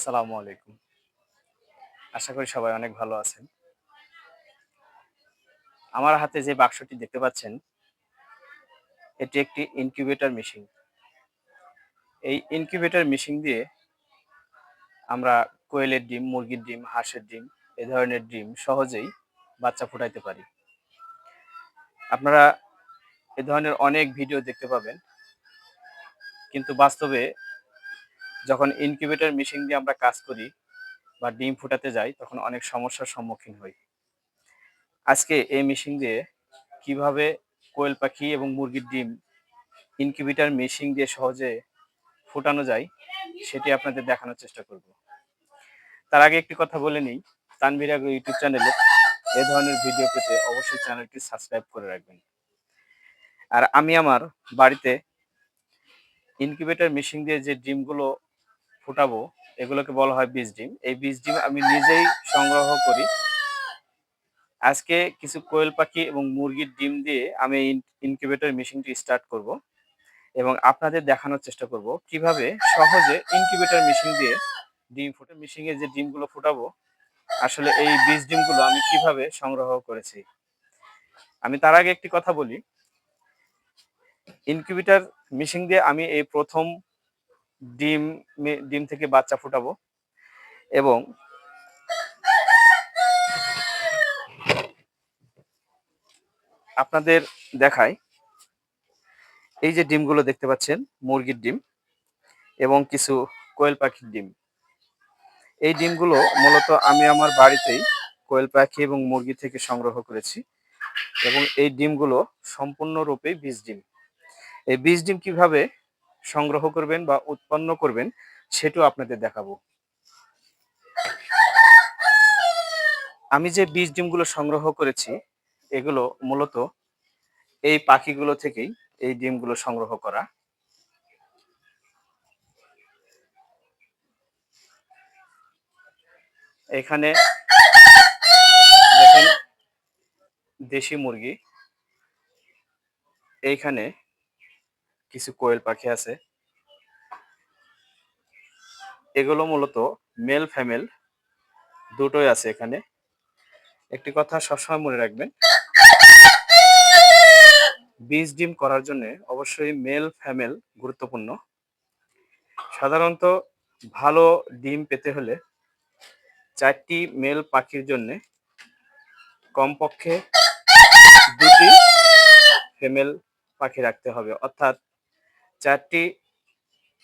আসসালামু আলাইকুম। আশা করি সবাই অনেক ভালো আছেন। আমার হাতে যে বাক্সটি দেখতে পাচ্ছেন, এটি একটি ইনকিউবেটর মেশিন। এই ইনকিউবেটর মেশিন দিয়ে আমরা কোয়েলের ডিম, মুরগির ডিম, হাঁসের ডিম এ ধরনের ডিম সহজেই বাচ্চা ফোটাইতে পারি। আপনারা এ ধরনের অনেক ভিডিও দেখতে পাবেন। কিন্তু বাস্তবে যখন ইনকিউবেটর মেশিন দিয়ে আমরা কাজ করি বা ডিম ফোটাতে যাই, তখন অনেক সমস্যার সম্মুখীন হই। আজকে এই মেশিন দিয়ে কিভাবে কোয়েল পাখি এবং মুরগির ডিম ইনকিউবেটর মেশিন দিয়ে সহজে ফোটানো যায় সেটি আপনাদের দেখানোর চেষ্টা করব। তার আগে একটি কথা বলে নিই, তানভীর এগ্রো ইউটিউব চ্যানেলে এ ধরনের ভিডিও পেতে অবশ্যই চ্যানেলটি সাবস্ক্রাইব করে রাখবেন। আর আমি আমার বাড়িতে ইনকিউবেটর মেশিন দিয়ে যে ডিমগুলো ফোটাবো এগুলোকে বলা হয় বীজ ডিম। এই বীজ ডিম আমি নিজেই সংগ্রহ করি। আজকে কিছু কোয়েল পাখি এবং মুরগির ডিম দিয়ে আমি ইনকিউবেটর মেশিনটি স্টার্ট করব এবং আপনাদের দেখানোর চেষ্টা করব কিভাবে সহজে ইনকিউবেটর মেশিন দিয়ে ডিম ফুটে মেশিনে যে ডিমগুলো ফোটাবো আসলে এই বীজ ডিমগুলো আমি কিভাবে সংগ্রহ করেছি। আমি তার আগে একটি কথা বলি, ইনকিউবেটর মেশিন দিয়ে আমি এই প্রথম ডিম ডিম থেকে বাচ্চা ফোটাবো এবং আপনাদের দেখাই। এই যে ডিমগুলো দেখতে পাচ্ছেন মুরগির ডিম এবং কিছু কোয়েল পাখির ডিম। এই ডিমগুলো মূলত আমি আমার বাড়িতেই কোয়েল পাখি এবং মুরগি থেকে সংগ্রহ করেছি এবং এই ডিমগুলো সম্পূর্ণরূপে বীজ ডিম। এই বীজ ডিম কিভাবে সংগ্রহ করবেন বা উৎপন্ন করবেন সেটাও আপনাদের দেখাবো। আমি যে বীজ ডিমগুলো সংগ্রহ করেছি এগুলো মূলত এই পাখিগুলো থেকেই এই ডিমগুলো সংগ্রহ করা। এখানে দেখেন দেশি মুরগি, এইখানে কিছু কোয়েল পাখি আছে। এগুলো মূলত মেল ফিমেল দুটোই আছে এখানে। একটি কথা সবসময় মনে রাখবেন, বীজ ডিম করার জন্য অবশ্যই মেল ফিমেল গুরুত্বপূর্ণ। সাধারণত ভালো ডিম পেতে হলে 4টি মেল পাখির জন্য কমপক্ষে 2টি ফিমেল পাখি রাখতে হবে, অর্থাৎ 4টি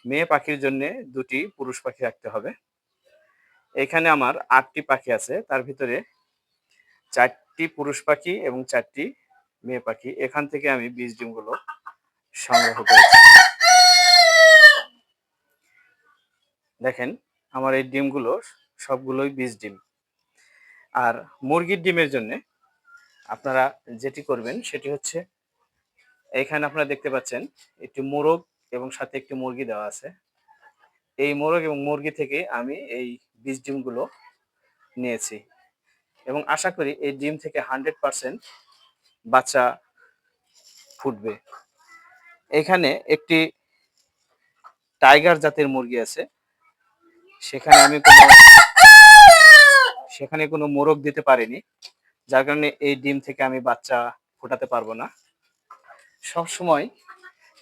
মেয়ে পাখির জন্য 2টি পুরুষ পাখি রাখতে হবে। এখানে আমার 8টি পাখি আছে, তার ভিতরে 4টি পুরুষ পাখি এবং 4টি মেয়ে পাখি। এখান থেকে আমি বীজ ডিমগুলো সংগ্রহ করেছি। দেখেন আমার এই ডিমগুলো সবগুলোই বীজ ডিম। আর মুরগির ডিমের জন্য আপনারা যেটি করবেন সেটি হচ্ছে, এইখানে আপনারা দেখতে পাচ্ছেন একটি মোরগ এবং সাথে একটি মুরগি দেওয়া আছে। এই মোরগ এবং মুরগি থেকে আমি এই বীজ ডিমগুলো নিয়েছি এবং আশা করি এই ডিম থেকে 100% বাচ্চা ফুটবে। এখানে একটি টাইগার জাতের মুরগি আছে, সেখানে কোনো মোরগ দিতে পারিনি, যার কারণে এই ডিম থেকে আমি বাচ্চা ফোটাতে পারবো না। সবসময়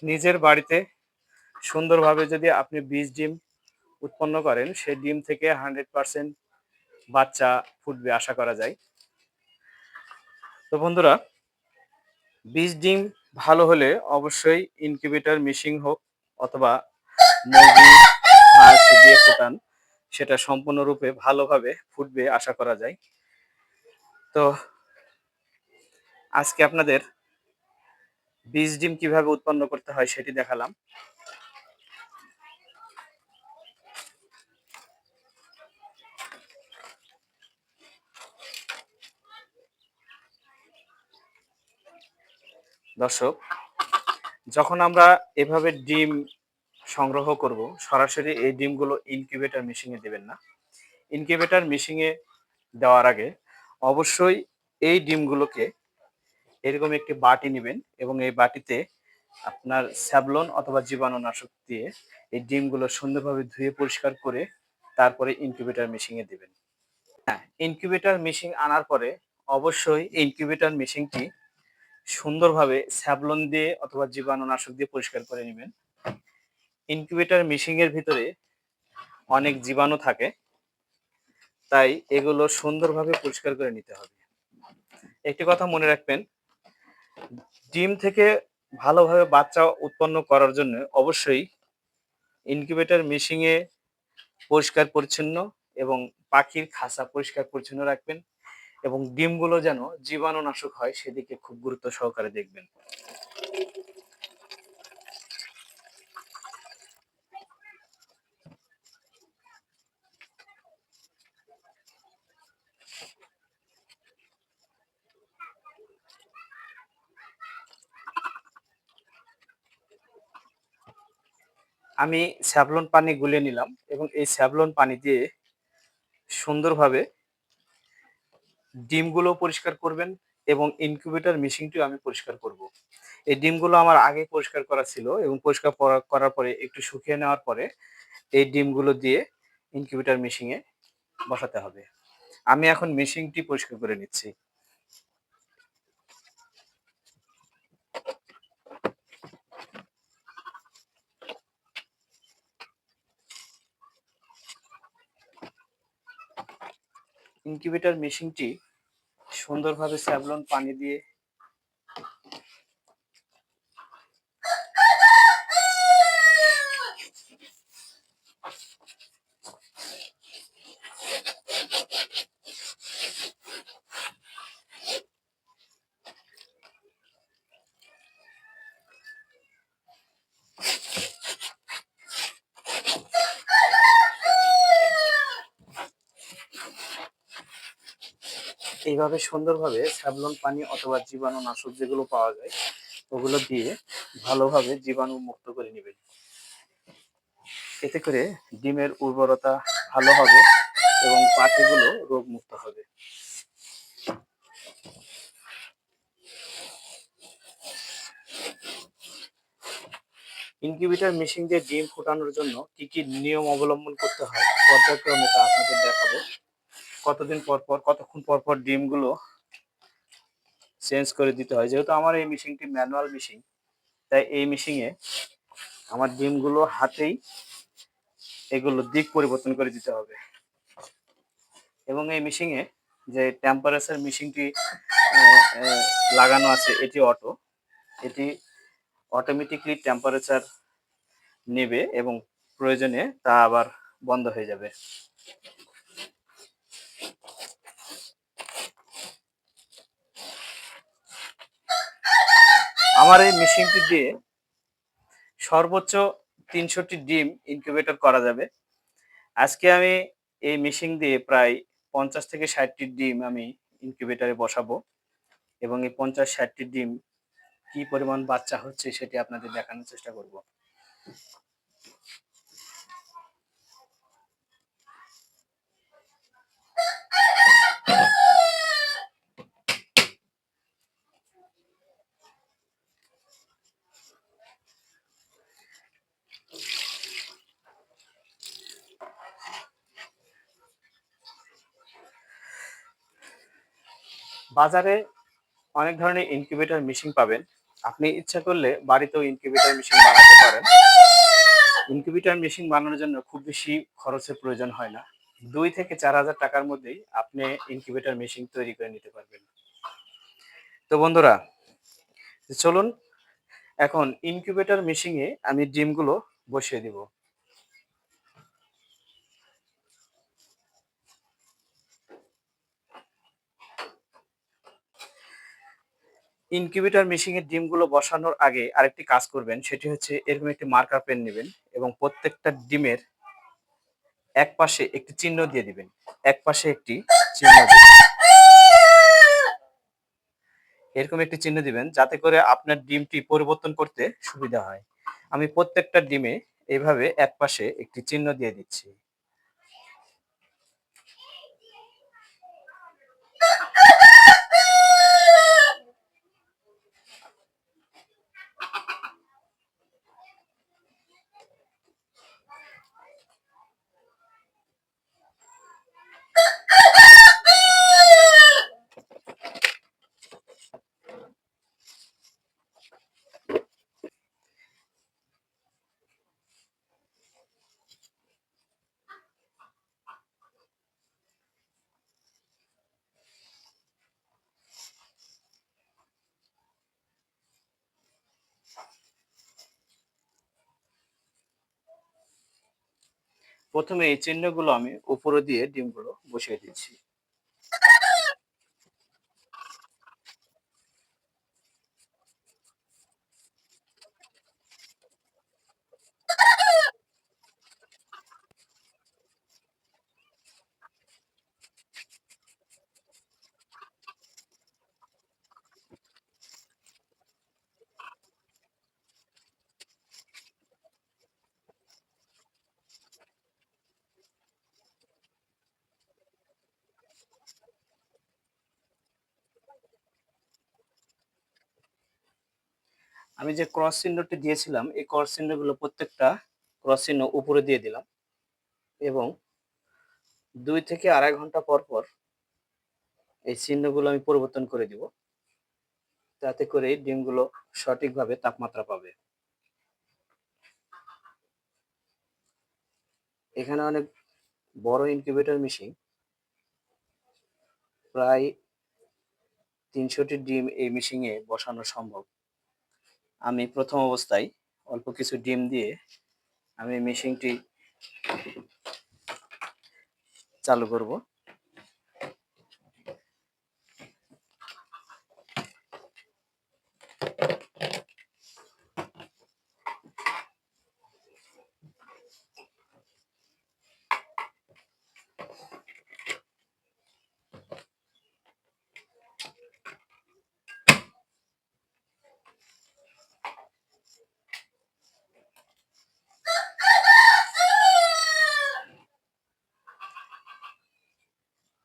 নিজের বাড়িতে সুন্দরভাবে যদি আপনি বীজ ডিম উৎপন্ন করেন, সেই ডিম থেকে 100% বাচ্চা ফুটবে আশা করা যায়। তো বন্ধুরা, বীজ ডিম ভালো হলে অবশ্যই ইনকিউবেটর মেশিন হোক অথবা মুরগি হাঁস দিয়ে ফোটান, সেটা সম্পূর্ণরূপে ভালোভাবে ফুটবে আশা করা যায়। তো আজকে আপনাদের বীজ ডিম কিভাবে উৎপন্ন করতে হয় সেটি দেখালাম। দর্শক, যখন আমরা এভাবে ডিম সংগ্রহ করব, সরাসরি এই ডিমগুলো ইনকিউবেটর মেশিনে দেবেন না। ইনকিউবেটর মেশিনে দেওয়ার আগে অবশ্যই এই ডিমগুলোকে এরকম একটি বাটি নেবেন এবং এই বাটিতে আপনার স্যাভলন অথবা জীবাণুনাশক দিয়ে এই ডিমগুলো সুন্দরভাবে ধুয়ে পরিষ্কার করে তারপরে ইনকিউবেটর মেশিনে দিবেন। হ্যাঁ, ইনকিউবেটর মেশিন আনার পরে অবশ্যই ইনকিউবেটর মেশিনটি সুন্দরভাবে স্যাভলন দিয়ে অথবা জীবাণুনাশক দিয়ে পরিষ্কার করে নেবেন। ইনকিউবেটর মেশিনের ভিতরে অনেক জীবাণু থাকে, তাই এগুলো সুন্দরভাবে পরিষ্কার করে নিতে হবে। একটি কথা মনে রাখবেন, ডিম থেকে ভালোভাবে বাচ্চা উৎপন্ন করার জন্য অবশ্যই ইনকিউবেটর মেশিনে পরিষ্কার পরিচ্ছন্ন এবং পাখির খাঁচা পরিষ্কার পরিচ্ছন্ন রাখবেন এবং ডিমগুলো যেন জীবাণুনাশক হয় সেদিকে খুব গুরুত্ব সহকারে দেখবেন। আমি স্যাভলন পানি গুলিয়ে নিলাম এবং এই স্যাভলন পানি দিয়ে সুন্দরভাবে ডিমগুলো পরিষ্কার করবেন এবং ইনকিউবেটর মেশিনটিও আমি পরিষ্কার করব। এই ডিমগুলো আমার আগে পরিষ্কার করা ছিল এবং পরিষ্কার করার পরে একটু শুকিয়ে নেওয়ার পরে এই ডিমগুলো দিয়ে ইনকিউবেটর মেশিনে বসাতে হবে। আমি এখন মেশিনটি পরিষ্কার করে নিচ্ছি। ইনকিউবেটর মেশিনটি সুন্দরভাবে স্যাভলন পানি দিয়ে এইভাবে সুন্দরভাবে স্যাভলন পানি অথবা জীবাণুনাশক যেগুলো পাওয়া যায় ওগুলো দিয়ে ভালোভাবে জীবাণু মুক্ত করে নেবেন। এতে করে ডিমের উর্বরতা ভালো হবে এবং পাখিগুলো রোগমুক্ত হবে। ইনকিউবেটর মেশিন দিয়ে ডিম ফোটানোর জন্য কি কি নিয়ম অবলম্বন করতে হয় পর্যায়ক্রমে তা আপনাদের দেখাবো। কতদিন পর পর কতক্ষণ পর পর ডিমগুলো চেঞ্জ করে দিতে হয়। যেহেতু আমার এই মেশিনটি ম্যানুয়াল মেশিন, তাই এই মেশিনে আমার ডিমগুলো হাতেই এগুলো দিক পরিবর্তন করে দিতে হবে এবং এই মেশিনে যে টেম্পারেচার মেশিনটি লাগানো আছে এটি অটো, এটি অটোমেটিকলি টেম্পারেচার নেবে এবং প্রয়োজনে তা আবার বন্ধ হয়ে যাবে। আমার এই মেশিনটি দিয়ে সর্বোচ্চ ৩০০টি ডিম ইনকিউবেটর করা যাবে। আজকে আমি এই মেশিন দিয়ে প্রায় ৫০ থেকে ৬০টি ডিম আমি ইনকিউবেটরে বসাবো এবং এই ৫০-৬০টি ডিম কি পরিমাণ বাচ্চা হচ্ছে সেটি আপনাদের দেখানোর চেষ্টা করব। বাজারে অনেক ধরনের ইনকিউবেটর মেশিন পাবেন। আপনি ইচ্ছা করলে বাড়িতেও ইনকিউবেটর মেশিন বানাতে পারেন। ইনকিউবেটর মেশিন বানানোর জন্য খুব বেশি খরচের প্রয়োজন হয় না। ২ থেকে ৪,০০০ টাকার মধ্যেই আপনি ইনকিউবেটর মেশিন তৈরি করে নিতে পারবেন। তো বন্ধুরা, চলুন এখন ইনকিউবেটর মেশিনে আমি ডিমগুলো বসিয়ে দিব। ইনকিউবেটর মেশিনে ডিমগুলো বসানোর আগে আরেকটি কাজ করবেন, সেটি হচ্ছে এরকম একটি মার্কার পেন নেবেন এবং প্রত্যেকটা ডিমের একপাশে একটি চিহ্ন দিয়ে দিবেন। একপাশে একটি চিহ্ন দিবেন। এরকম একটি চিহ্ন দিবেন যাতে করে আপনার ডিমটি পরিবর্তন করতে সুবিধা হয়। আমি প্রত্যেকটা ডিমে এইভাবে একপাশে একটি চিহ্ন দিয়ে দিচ্ছি। প্রথমে এই চিহ্নগুলো আমি উপরে দিয়ে ডিমগুলো বসিয়ে দিচ্ছি। আমি যে ক্রস চিহ্নটি দিয়েছিলাম এই ক্রস চিহ্নগুলো প্রত্যেকটা ক্রস চিহ্ন উপরে দিয়ে দিলাম এবং ২ থেকে ২.৫ ঘন্টা পর পর এই চিহ্নগুলো আমি পরিবর্তন করে দিব, যাতে করে ডিমগুলো সঠিকভাবে তাপমাত্রা পাবে। এখানে অনেক বড় ইনকিউবেটর মেশিন, প্রায় ৩০০টি ডিম এই মেশিনে বসানো সম্ভব। আমি প্রথম অবস্থায় অল্প কিছু ডিম দিয়ে আমি মেশিনটি চালু করব।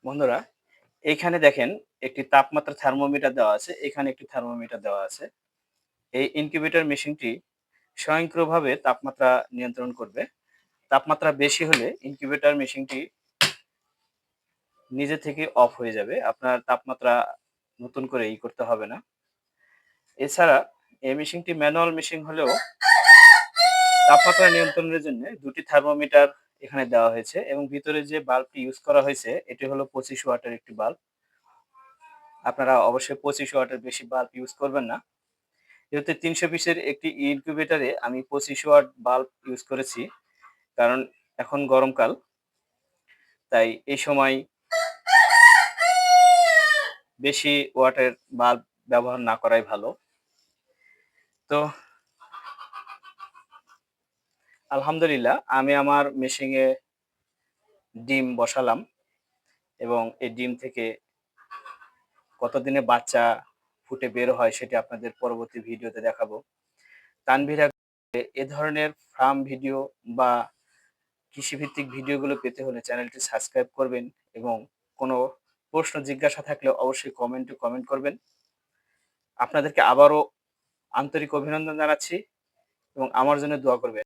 বন্ধুরা, এইখানে দেখেন একটি তাপমাত্রা থার্মোমিটার দেওয়া আছে, এখানে একটি থার্মোমিটার দেওয়া আছে। এই ইনকিউবেটর মেশিনটি স্বয়ংক্রিয়ভাবে তাপমাত্রা নিয়ন্ত্রণ করবে। তাপমাত্রা বেশি হলে ইনকিউবেটর মেশিনটি নিজে থেকে অফ হয়ে যাবে। আপনার তাপমাত্রা নতুন করে করতে হবে না। এছাড়া এই মেশিনটি ম্যানুয়াল মেশিন হলেও তাপমাত্রা নিয়ন্ত্রণের জন্য ২ টি থার্মোমিটার এখানে দেওয়া হয়েছে এবং ভিতরে যে বাল্বটি ইউজ করা হয়েছে এটি হলো ২৫ ওয়াটের একটি বাল্ব। আপনারা অবশ্যই ২৫ ওয়াটের বেশি বাল্ব ইউজ করবেন না। যেহেতু ৩০০ পিসের একটি ইনকিউবেটরে আমি ২৫ ওয়াট বাল্ব ইউজ করেছি, কারণ এখন গরমকাল, তাই এই সময় বেশি ওয়াটের বাল্ব ব্যবহার না করাই ভালো। তো আলহামদুলিল্লাহ আমি আমার মেশিনে ডিম বসালাম এবং এই ডিম থেকে কতদিনে বাচ্চা ফুটে বের হয় সেটি আপনাদের পরবর্তী ভিডিওতে দেখাবো। তানভীর এ ধরনের ফার্ম ভিডিও বা কৃষিভিত্তিক ভিডিওগুলো পেতে হলে চ্যানেলটি সাবস্ক্রাইব করবেন এবং কোনো প্রশ্ন জিজ্ঞাসা থাকলে অবশ্যই কমেন্টে কমেন্ট করবেন। আপনাদেরকে আবারও আন্তরিক অভিনন্দন জানাচ্ছি এবং আমার জন্য দোয়া করবেন।